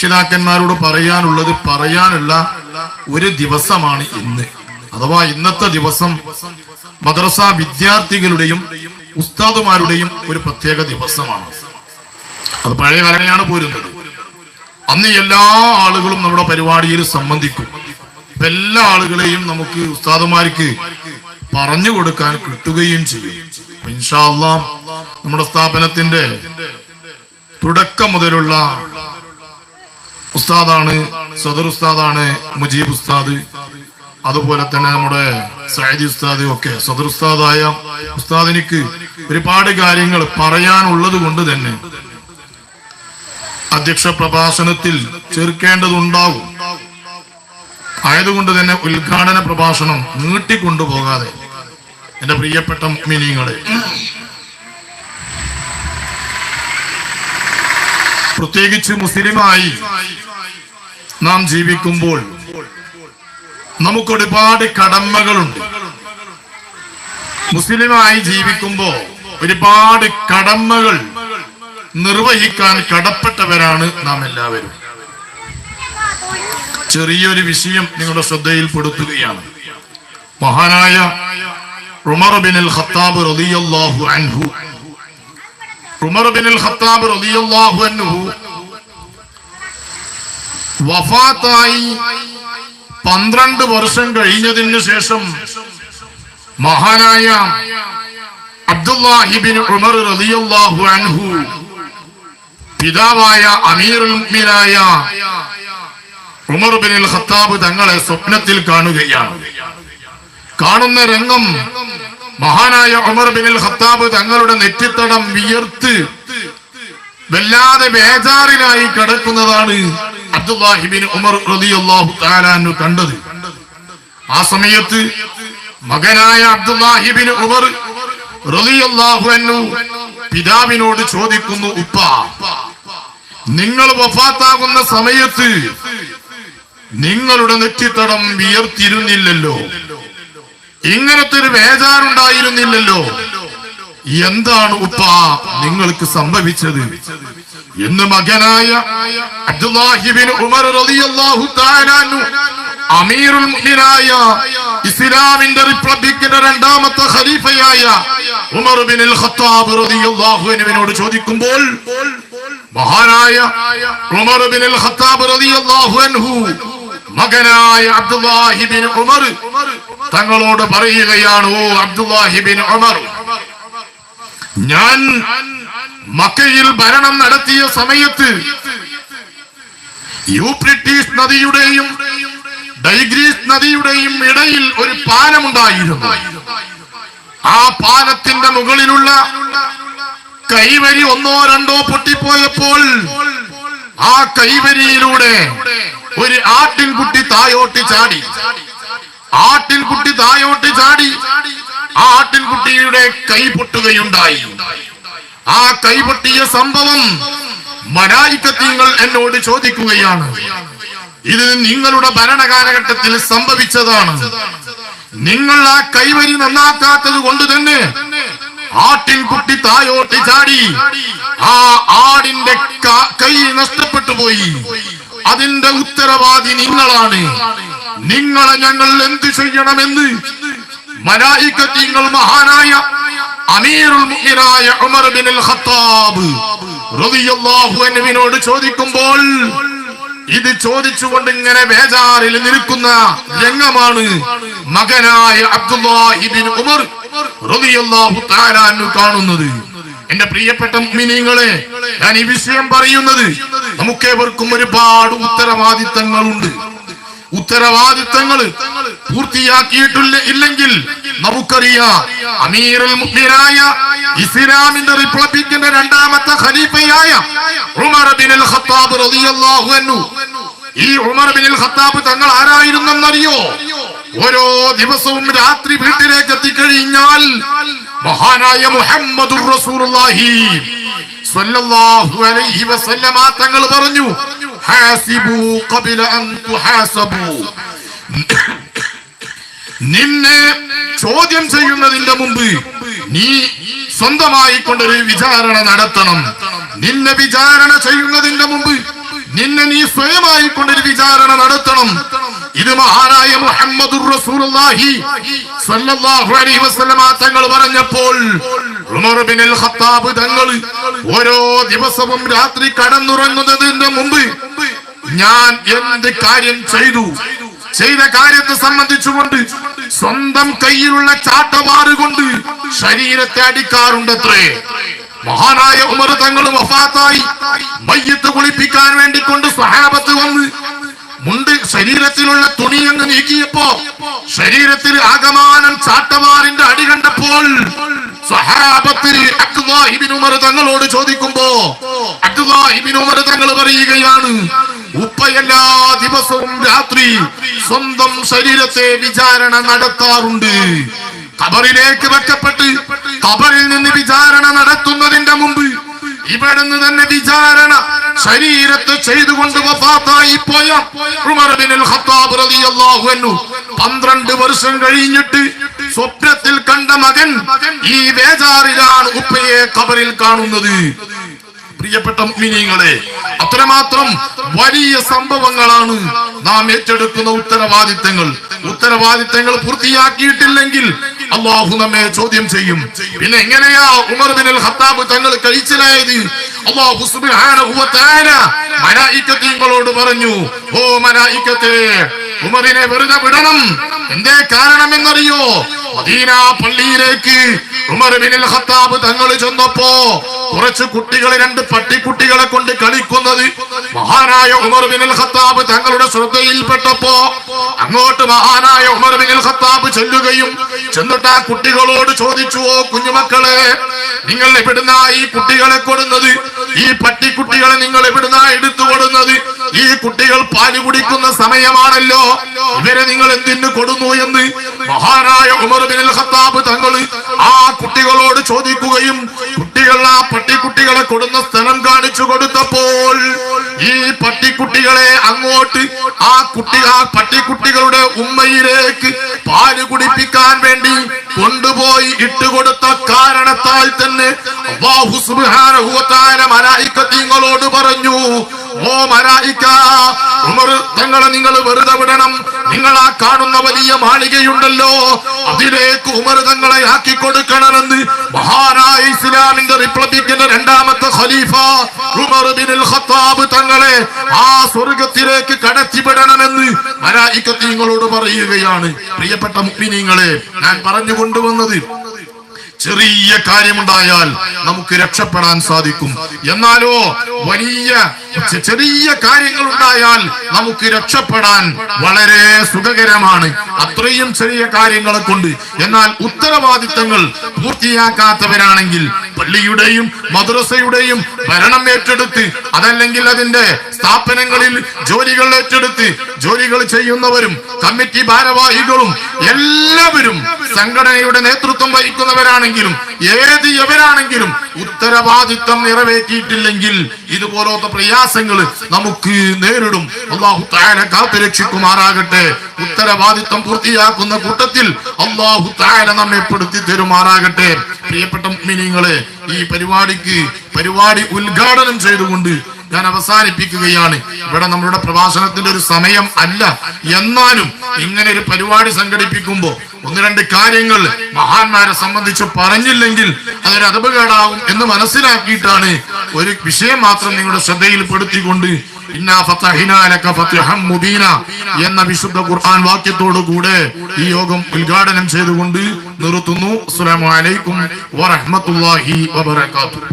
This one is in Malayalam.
രക്ഷിതാക്കന്മാരോട് പറയാനുള്ള ഒരു ദിവസമാണ് ഇന്ന്. അഥവാ ഇന്നത്തെ ദിവസം മദ്രസ വിദ്യാർത്ഥികളുടെയും ഉസ്താദുമാരുടെയും ഒരു പ്രത്യേക ദിവസമാണ്. അത് പഴയ കാലങ്ങളിലാണ് പോരുന്നത്. അന്ന് എല്ലാ ആളുകളും നമ്മുടെ പരിപാടിയിൽ സംബന്ധിക്കും. എല്ലാ ആളുകളെയും നമുക്ക് ഉസ്താദുമാർക്ക് പറഞ്ഞു കൊടുക്കാൻ കിട്ടുകയും ചെയ്യും. ഇൻഷാ അല്ലാഹ് നമ്മുടെ സ്ഥാപനത്തിന്റെ തുടക്കം മുതലുള്ള ഉസ്താദാണ്, സദർ ഉസ്താദാണ് മുജീബ് ഉസ്താദ്. അതുപോലെ തന്നെ നമ്മുടെ സയ്യിദ് ഉസ്താദ് ഒക്കെ. സദർ ഉസ്താദായ ഉസ്താദിനിക്ക് ഒരുപാട് കാര്യങ്ങൾ പറയാനുള്ളത് കൊണ്ട് തന്നെ അധ്യക്ഷ പ്രഭാഷണത്തിൽ ചേർക്കേണ്ടതുണ്ടാവും. ആയതുകൊണ്ട് തന്നെ ഉദ്ഘാടന പ്രഭാഷണം നീട്ടിക്കൊണ്ടുപോകാതെ എന്റെ പ്രിയപ്പെട്ട മുഅ്മിനീങ്ങളെ, പ്രത്യേകിച്ച് മുസ്ലിമായി നാം ജീവിക്കുമ്പോൾ നമുക്ക് ഒരുപാട് കടമകളുണ്ട്. മുസ്ലിമായി ജീവിക്കുമ്പോൾ ഒരുപാട് കടമകൾ നിർവഹിക്കാൻ കടപ്പെട്ടവരാണ് നാം എല്ലാവരും. ചെറിയൊരു വിഷയം നിങ്ങളുടെ ശ്രദ്ധയിൽപ്പെടുത്തുകയാണ്. മഹാനായ ഉമർ ബിനുൽ ഖത്താബ് റളിയല്ലാഹു അൻഹു, ഉമർ ബിനുൽ ഖത്താബ് റളിയല്ലാഹു അൻഹു വഫാത്തായി 12 വർഷം കഴിഞ്ഞതിന് ശേഷം മഹാനായ അബ്ദുല്ലാഹി ബിൻ ഉമർ റളിയല്ലാഹു അൻഹു പിതാവായ അമീറുൽ മുഅ്മിനായ ഉമർ ബിനുൽ ഖത്താബ് തങ്ങളെ സ്വപ്നത്തിൽ കാണുകയാണ്. കാണുന്ന രംഗം മഹാനായ ഉമർ ബിനുൽ ഖത്താബ് തങ്ങളുടെ നെറ്റിത്തടം വിയർത്ത് വല്ലാതെ ബേജാറിലായി കിടക്കുന്നതാണ് അബ്ദുല്ലാഹി ബിൻ ഉമർ റളിയല്ലാഹു തആല അൻഹു കണ്ടത്. ആ സമയത്ത് മകനായ അബ്ദുല്ലാഹി ബിൻ ഉമർ റളിയല്ലാഹു അൻഹു പിതാവിനോട് ചോദിക്കുന്നു, ഉപ്പ, നിങ്ങൾ വഫാത്താകുന്ന സമയത്ത് നിങ്ങളുടെ നെറ്റിത്തടം വിയർത്തിരുന്നില്ലല്ലോ, ഇങ്ങനത്തെ ഒരു ബേജാറുണ്ടായിരുന്നില്ലല്ലോ, എന്താണ് ഉപ്പ നിങ്ങൾക്ക് സംഭവിച്ചത് എന്ന് മകനായ അബ്ദുല്ലാഹി ബിൻ ഉമർ റളിയല്ലാഹു തആല അൻഹു അമീറുൽ മുഅ്മിനായ ഇസ്ലാമിന്റെ റിപ്പബ്ലിക്കിന്റെ രണ്ടാമത്തെ ഖലീഫയായ ഉമർ ബിനുൽ ഖത്താബ് റളിയല്ലാഹു അൻഹുവിനോട് ചോദിക്കുമ്പോൾ മഹാനായ ഉമർ ബിനുൽ ഖത്താബ് റളിയല്ലാഹു അൻഹു മകനായ അബ്ദുല്ലാഹി ബിൻ ഉമർ തങ്ങളോട് പറയുകയാണ്, ഓ അബ്ദുല്ലാഹി ബിൻ ഉമർ, ഞാൻ മക്കയിൽ ഭരണം നടത്തിയ സമയത്ത് യൂഫ്രട്ടീസ് നദിയുടെയും ടൈഗ്രീസ് നദിയുടെയും ഇടയിൽ ഒരു പാലമുണ്ടായിരുന്നു. ആ പാലത്തിന്റെ മുകളിലുള്ള കൈവരി ഒന്നോ രണ്ടോ പൊട്ടിപ്പോയപ്പോൾ ആ കൈവരിയിലൂടെ ഒരു ആട്ടിൻകുട്ടി തായോട്ടി ചാടി. ആട്ടിൻകുട്ടി തായോട്ടി ചാടി ആ ആട്ടിൻകുട്ടിയുടെ കൈ പൊട്ടുകയുണ്ടായി. ആ കൈ പൊട്ടിയ സംഭവം മലായികത്തുകൾ എന്നോട് ചോദിക്കുകയാണ്, ഇത് നിങ്ങളുടെ ഭരണകാലഘട്ടത്തിൽ സംഭവിച്ചതാണ്. നിങ്ങൾ ആ കൈവരി നന്നാക്കാത്തത് കൊണ്ട് തന്നെ ആട്ടിൻകുട്ടി തായോട്ടി ചാടി ആ ആടിന്റെ കൈ നഷ്ടപ്പെട്ടു പോയി. അതിന്റെ ഉത്തരവാദി നിങ്ങളാണ്. നിങ്ങളെ ഞങ്ങൾ എന്ത് ചെയ്യണമെന്ന് മലായികത്തുകൾ മഹാനായ അമീറുൽ മുഅ്മിനായ ഉമർ ബിനുൽ ഖത്താബ് റളിയല്ലാഹു അൻഹുവിനോട് ചോദിക്കുമ്പോൾ ഇത് ചോദിച്ചുകൊണ്ട് ഇങ്ങനെ ബേജാറിൽ നിൽക്കുന്ന രംഗമാണ് മകനായ അബ്ദുല്ലാഹി ബിൻ ഉമർ റളിയല്ലാഹു തആല അൻഹു കാണുന്നത്. എന്റെ പ്രിയപ്പെട്ട മുഅ്മിനീങ്ങളെ, ഞാൻ ഈ വിഷയം പറയുന്നത് നമുക്കേവർക്കും ഒരുപാട് ഉത്തരവാദിത്തങ്ങളുണ്ട്. ഉത്തരവാദിത്തങ്ങൾ പൂർത്തിയാക്കിയിട്ടില്ല ഇല്ലെങ്കിൽ നമുക്കറിയാം, അമീറുൽ മുഅ്മിനായ ഇസ്ലാമിന്റെ റിപ്പബ്ലിക്കിന്റെ രണ്ടാമത്തെ ഖലീഫയായ ഉമർ ബിനുൽ ഖത്താബ് റളിയല്ലാഹു അൻഹു, ഈ ഉമർ ബിനുൽ ഖത്താബ് തങ്ങൾ ആരായിരുന്നെന്നറിയോ? ഓരോ ദിവസവും രാത്രി വീട്ടിലേക്ക് എത്തിക്കഴിഞ്ഞാൽ മഹാനായ മുഹമ്മദുർ റസൂലുള്ളാഹി സ്വല്ലല്ലാഹു അലൈഹി വസല്ലമ തങ്ങൾ പറഞ്ഞു, ഹാസിബു ഖബല അൻ തുഹാസബു, നിന്നെ ചോദ്യം ചെയ്യുന്നതിന്റെ മുമ്പ് നീ സ്വന്തമായി കൊണ്ടൊരു വിചാരണ നടത്തണം. നിന്നെ വിചാരണ ചെയ്യുന്നതിന്റെ മുമ്പ് നിന്നെ നീ സ്വയമായി കൊണ്ടൊരു വിചാരണ നടത്തണം. ഇത് മഹാനായ മുഹമ്മദുർ റസൂലുള്ളാഹി സ്വല്ലല്ലാഹു അലൈഹി വസല്ലമ തങ്ങൾ പറഞ്ഞപ്പോൾ ഉമർ ഇബ്നുൽ ഖത്താബ് തങ്ങൾ ഓരോ ദിവസവും രാത്രി കടന്നുറങ്ങുന്നതിന് മുമ്പ് ഞാൻ എന്ത് കാര്യം ചെയ്ത കാര്യത്തെ സംബന്ധിച്ചുകൊണ്ട് സ്വന്തം കയ്യിലുള്ള ചാട്ടവാറ് കൊണ്ട് ശരീരത്തെ അടിക്കാറുണ്ടത്രേ. മഹാനായ ഉമർ തങ്ങൾ വഫാത്തായി മയ്യത്ത് കുളിപ്പിക്കാൻ വേണ്ടി കൊണ്ട് സ്വഹാബത്ത് വന്ന് ശരീരത്തിലുള്ള തുണി അങ്ങ് നീക്കിയപ്പോ ശരീരത്തിൽ ആകമാനം ചാട്ടവാറിന്റെ അടി കണ്ടപ്പോൾ സ്വഹാബത്തിൽ അബ്ദുല്ലാഹി ഇബ്നു ഉമർ തങ്ങളോട് ചോദിക്കുമ്പോ അബ്ദുല്ലാഹി ഇബ്നു ഉമർ തങ്ങൾ പറയുകയാണ്, ഉപ്പ എല്ലാ ദിവസവും രാത്രി സ്വന്തം ശരീരത്തെ വിചാരണ നടത്താറുണ്ട്. ഖബറിലേക്ക് വെക്കപ്പെട്ട് ഖബറിൽ നിന്ന് വിചാരണ നടത്തുന്നതിന്റെ മുമ്പ് ഇവിടുന്ന് തന്നെ വിചാരണ ശരീരത്തെ ചെയ്തുകൊണ്ട് വഫാത്തായി പോയ ഉമർ ഇബ്നുൽ ഖത്താബ് റളിയല്ലാഹു അൻഹു 12 വർഷം കഴിഞ്ഞിട്ട് സ്വപ്നത്തിൽ കണ്ട മകൻ ഈ ബേജാറിലാണ് ഉപ്പയെ ഖബറിൽ കാണുന്നത്. പ്രിയപ്പെട്ട മുഅ്മിനീങ്ങളെ, അത്രമാത്രം വലിയ സംഭവങ്ങളാണ് നാം ഏറ്റെടുക്കുന്ന ഉത്തരവാദിത്തങ്ങൾ പൂർത്തിയാക്കിയിട്ടില്ലെങ്കിൽ അല്ലാഹു നമ്മെ ചോദ്യം ചെയ്യും. പിന്നെ എങ്ങനെയാ ഉമർ ഇബ്നുൽ ഖത്താബ് തങ്ങൾ കഴിച്ചിലായത്? അല്ലാഹു സുബ്ഹാനഹു വ തആല മലായികത്തോട് പറഞ്ഞു, ഓ മലായികത്തെ, ഉമറിനെ വെറുതെ വിടണം. എന്തേ കാരണമെന്നറിയോ? മദീന പള്ളിയിലേക്ക് ഉമർ ഇബ്നുൽ ഖത്താബ് തങ്ങൾ ചെന്നപ്പോ കുറച്ച് കുട്ടികൾ 2 പട്ടിക്കുട്ടികളെ കൊണ്ട് കളിക്കുന്നത് മഹാനായ ഉമർ ഇബ്നുൽ ഖത്താബ് തങ്ങളുടെ ശ്രദ്ധയിൽപ്പെട്ടപ്പോ അങ്ങോട്ട് മഹാനായ ഉമർ ഇബ്നുൽ ഖത്താബ് ചെല്ലുകയും ചെന്നിട്ട് ആ കുട്ടികളോട് ചോദിച്ചു, ഓ കുഞ്ഞുമക്കളെ, നിങ്ങൾ എവിടുന്നാ ഈ കുട്ടികളെ കൊടുന്നത്? ഈ പട്ടിക്കുട്ടികളെ നിങ്ങൾ എവിടുന്നാ എടുത്തു കൊടുന്നത്? ഈ കുട്ടികൾ പാല് കുടിക്കുന്ന സമയമാണല്ലോ, ഇവരെ നിങ്ങൾ എന്തിനു കൊടുന്നു എന്ന് മഹാനായ ഉമർ ഇബ്നുൽ ഖത്താബ് തങ്ങൾ ആ കുട്ടികളോട് ചോദിക്കുകയും കുട്ടികൾ ആ പട്ടിക്കുട്ടികളെ കൊടുന്ന സ്ഥലം കാണിച്ചു കൊടുത്തപ്പോൾ ഈ പട്ടിക്കുട്ടികളെ അങ്ങോട്ട് ആ പട്ടിക്കുട്ടികളുടെ ഉമ്മയിലേക്ക് പാല് കുടിപ്പിക്കാൻ വേണ്ടി കൊണ്ടുപോയി ഇട്ടുകൊടുത്ത കാരണത്താൽ തന്നെ അല്ലാഹു സുബ്ഹാനഹു വ തആല മലായികത്തോട് പറഞ്ഞു, ഓ മലായിക, ഉമർ തങ്ങളെ നിങ്ങൾ വെറുതെ വിടണം. നിങ്ങൾ ആ കാണുന്ന വലിയ മാളികയുണ്ടല്ലോ, അതിലേക്ക് ഉമർ തങ്ങളെ ആക്കി കൊടുക്കണമെന്ന് മഹാനായ ഇസ്ലാമിന്റെ റിപ്പബ്ലിക്കിന്റെ 2ാമത്തെ ഖലീഫ ഉമർ ഇബ്നുൽ ഖത്താബ് തങ്ങളെ ആ സ്വർഗത്തിലേക്ക് കടത്തിവിടണമെന്ന് മലായികത്തോട് പറയുകയാണ്. പ്രിയപ്പെട്ട മുഅ്മിനീങ്ങളെ, ഞാൻ പറഞ്ഞു കൊണ്ടുവന്നത് ചെറിയ കാര്യമുണ്ടായാൽ നമുക്ക് രക്ഷപ്പെടാൻ സാധിക്കും. എന്നാലോ വലിയ ചെറിയ കാര്യങ്ങൾ ഉണ്ടായാൽ നമുക്ക് രക്ഷപ്പെടാൻ വളരെ സുഖകരമാണ്, അത്രയും ചെറിയ കാര്യങ്ങളെ കൊണ്ട്. എന്നാൽ ഉത്തരവാദിത്തങ്ങൾ പൂർത്തിയാക്കാത്തവരാണെങ്കിൽ പള്ളിയുടെയും മദ്രസയുടെയും ഭരണം ഏറ്റെടുത്ത് അതല്ലെങ്കിൽ അതിന്റെ സ്ഥാപനങ്ങളിൽ ജോലികൾ ഏറ്റെടുത്ത് ജോലികൾ ചെയ്യുന്നവരും കമ്മിറ്റി ഭാരവാഹികളും എല്ലാവരും സംഘടനയുടെ നേതൃത്വം വഹിക്കുന്നവരാണെങ്കിലും എവരാണെങ്കിലും ഉത്തരവാദിത്തം നിറവേറ്റിയിട്ടില്ലെങ്കിൽ ഇതുപോലത്തെ പ്രയാസങ്ങൾ നമുക്ക് നേരിടും. അല്ലാഹു തആല കാത്തുരക്ഷിക്കുമാറാകട്ടെ. ഉത്തരവാദിത്തം പൂർത്തിയാക്കുന്ന കൂട്ടത്തിൽ അല്ലാഹു തആല നമ്മെ പെടുത്തി തരുമാറാകട്ടെ. പ്രിയപ്പെട്ട മുഅ്മിനീങ്ങളെ, ഈ പരിപാടി ഉദ്ഘാടനം ചെയ്തുകൊണ്ട് ഞാൻ അവസാനിപ്പിക്കുകയാണ്. ഇവിടെ നമ്മളുടെ പ്രഭാഷണത്തിന്റെ ഒരു സമയം അല്ല, എന്നാലും ഇങ്ങനെ ഒരു പരിപാടി സംഘടിപ്പിക്കുമ്പോൾ 1-2 കാര്യങ്ങൾ മഹാന്മാരെ സംബന്ധിച്ച് പറഞ്ഞില്ലെങ്കിൽ അതൊരു അദബുകേടാവും എന്ന് മനസ്സിലാക്കിയിട്ടാണ് ഒരു വിഷയം മാത്രം നിങ്ങളുടെ ശ്രദ്ധയിൽപ്പെടുത്തിക്കൊണ്ട് ഇന്നാ ഫതഹ്നാ ലക ഫത്ഹൻ മുബീന എന്ന വിശുദ്ധ ഖുർആൻ വാക്യത്തോടു കൂടെ ഈ യോഗം ഉദ്ഘാടനം ചെയ്തുകൊണ്ട് നിർത്തുന്നു. അസ്സലാമു അലൈക്കും വറഹ്മത്തുള്ളാഹി വബറകാതുഹു.